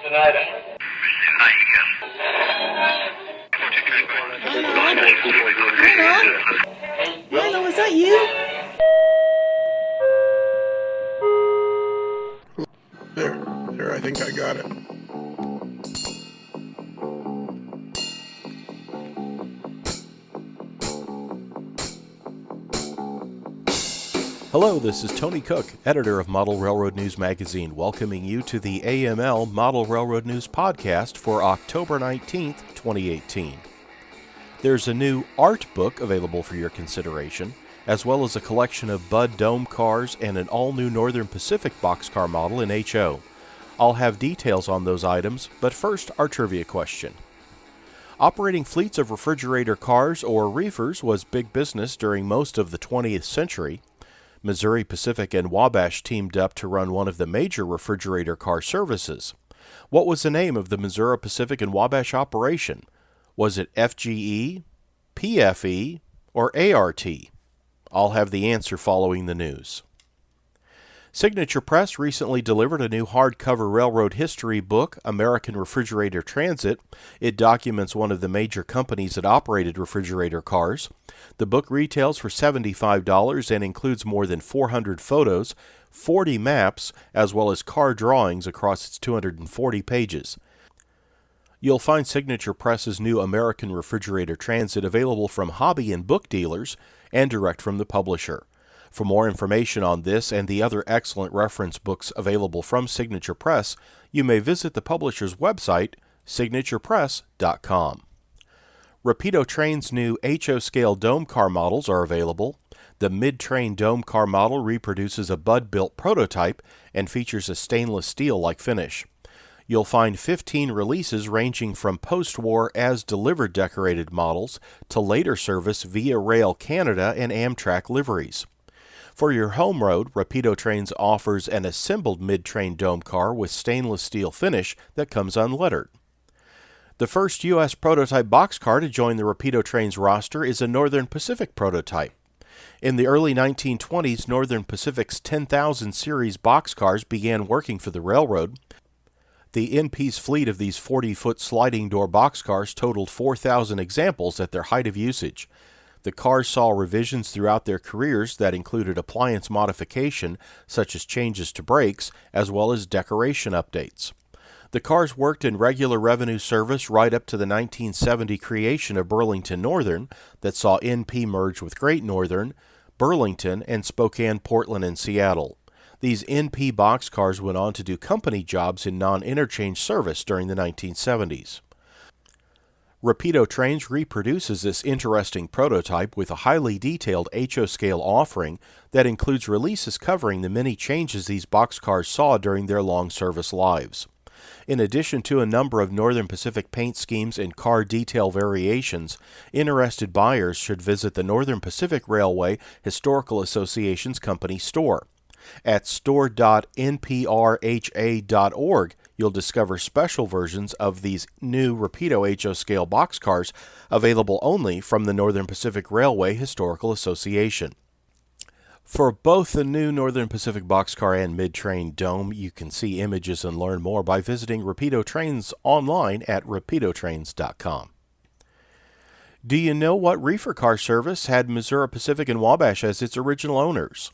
tonight. Milo, is that you? There, I think I got it. Hello, this is Tony Cook, editor of Model Railroad News Magazine, welcoming you to the AML Model Railroad News podcast for October 19th, 2018. There's a new art book available for your consideration, as well as a collection of Budd Dome cars and an all-new Northern Pacific boxcar model in HO. I'll have details on those items, but first, our trivia question. Operating fleets of refrigerator cars or reefers was big business during most of the 20th century. Missouri Pacific and Wabash teamed up to run one of the major refrigerator car services. What was the name of the Missouri Pacific and Wabash operation? Was it FGE, PFE, or ART? I'll have the answer following the news. Signature Press recently delivered a new hardcover railroad history book, American Refrigerator Transit. It documents one of the major companies that operated refrigerator cars. The book retails for $75 and includes more than 400 photos, 40 maps, as well as car drawings across its 240 pages. You'll find Signature Press's new American Refrigerator Transit available from hobby and book dealers and direct from the publisher. For more information on this and the other excellent reference books available from Signature Press, you may visit the publisher's website, signaturepress.com. Rapido Trains' new HO-scale dome car models are available. The mid-train dome car model reproduces a Budd-built prototype and features a stainless steel-like finish. You'll find 15 releases ranging from post-war as-delivered decorated models to later service Via Rail Canada and Amtrak liveries. For your home road, Rapido Trains offers an assembled mid-train dome car with stainless steel finish that comes unlettered. The first U.S. prototype boxcar to join the Rapido Trains roster is a Northern Pacific prototype. In the early 1920s, Northern Pacific's 10,000 series boxcars began working for the railroad. The NP's fleet of these 40-foot sliding door boxcars totaled 4,000 examples at their height of usage. The cars saw revisions throughout their careers that included appliance modification, such as changes to brakes, as well as decoration updates. The cars worked in regular revenue service right up to the 1970 creation of Burlington Northern that saw NP merge with Great Northern, Burlington, and Spokane, Portland, and Seattle. These NP boxcars went on to do company jobs in non-interchange service during the 1970s. Rapido Trains reproduces this interesting prototype with a highly detailed HO-scale offering that includes releases covering the many changes these boxcars saw during their long service lives. In addition to a number of Northern Pacific paint schemes and car detail variations, interested buyers should visit the Northern Pacific Railway Historical Association's company store. At store.nprha.org, you'll discover special versions of these new Rapido HO-scale boxcars available only from the Northern Pacific Railway Historical Association. For both the new Northern Pacific boxcar and mid-train dome, you can see images and learn more by visiting Rapido Trains online at rapidotrains.com. Do you know what reefer car service had Missouri Pacific and Wabash as its original owners?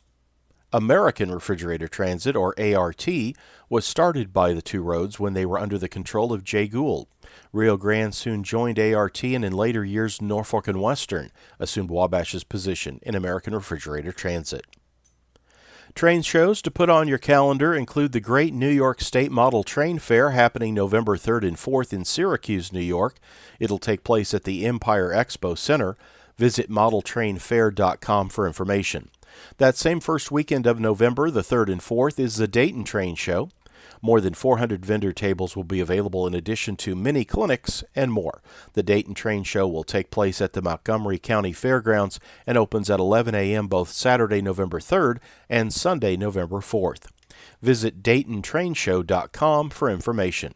American Refrigerator Transit, or ART, was started by the two roads when they were under the control of Jay Gould. Rio Grande soon joined ART, and in later years Norfolk and Western assumed Wabash's position in American Refrigerator Transit. Train shows to put on your calendar include the Great New York State Model Train Fair happening November 3rd and 4th in Syracuse, New York. It'll take place at the Empire Expo Center. Visit modeltrainfair.com for information. That same first weekend of November, the 3rd and 4th, is the Dayton Train Show. More than 400 vendor tables will be available in addition to mini clinics and more. The Dayton Train Show will take place at the Montgomery County Fairgrounds and opens at 11 a.m. both Saturday, November 3rd and Sunday, November 4th. Visit DaytonTrainShow.com for information.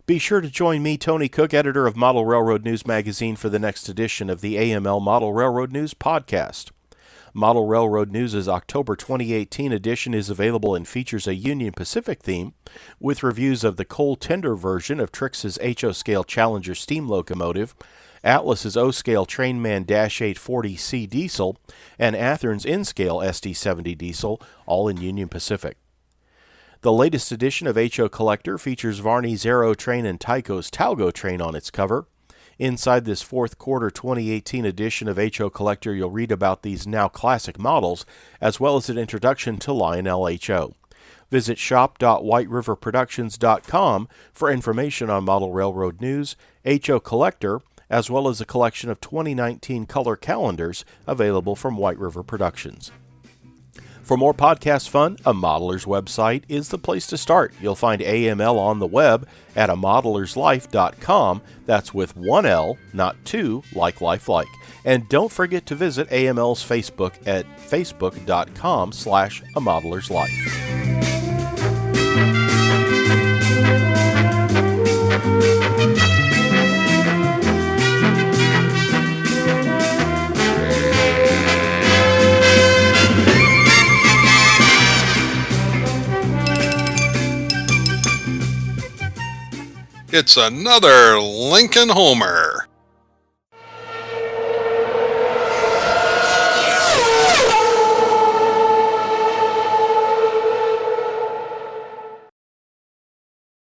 Be sure to join me, Tony Cook, editor of Model Railroad News Magazine, for the next edition of the AML Model Railroad News podcast. Model Railroad News' October 2018 edition is available and features a Union Pacific theme, with reviews of the coal tender version of Trix's HO-scale Challenger steam locomotive, Atlas's O-scale Trainman-840C diesel, and Athearn's N-scale SD70 diesel, all in Union Pacific. The latest edition of HO Collector features Varney's Aero Train and Tyco's Talgo Train on its cover. Inside this fourth quarter 2018 edition of HO Collector, you'll read about these now classic models, as well as an introduction to Lionel HO. Visit shop.whiteriverproductions.com for information on Model Railroad News, HO Collector, as well as a collection of 2019 color calendars available from White River Productions. For more podcast fun, a modeler's website is the place to start. You'll find AML on the web at amodelerslife.com. That's with one L, not two, like life like. And don't forget to visit AML's Facebook at facebook.com/amodelerslife. It's another Lincoln Homer.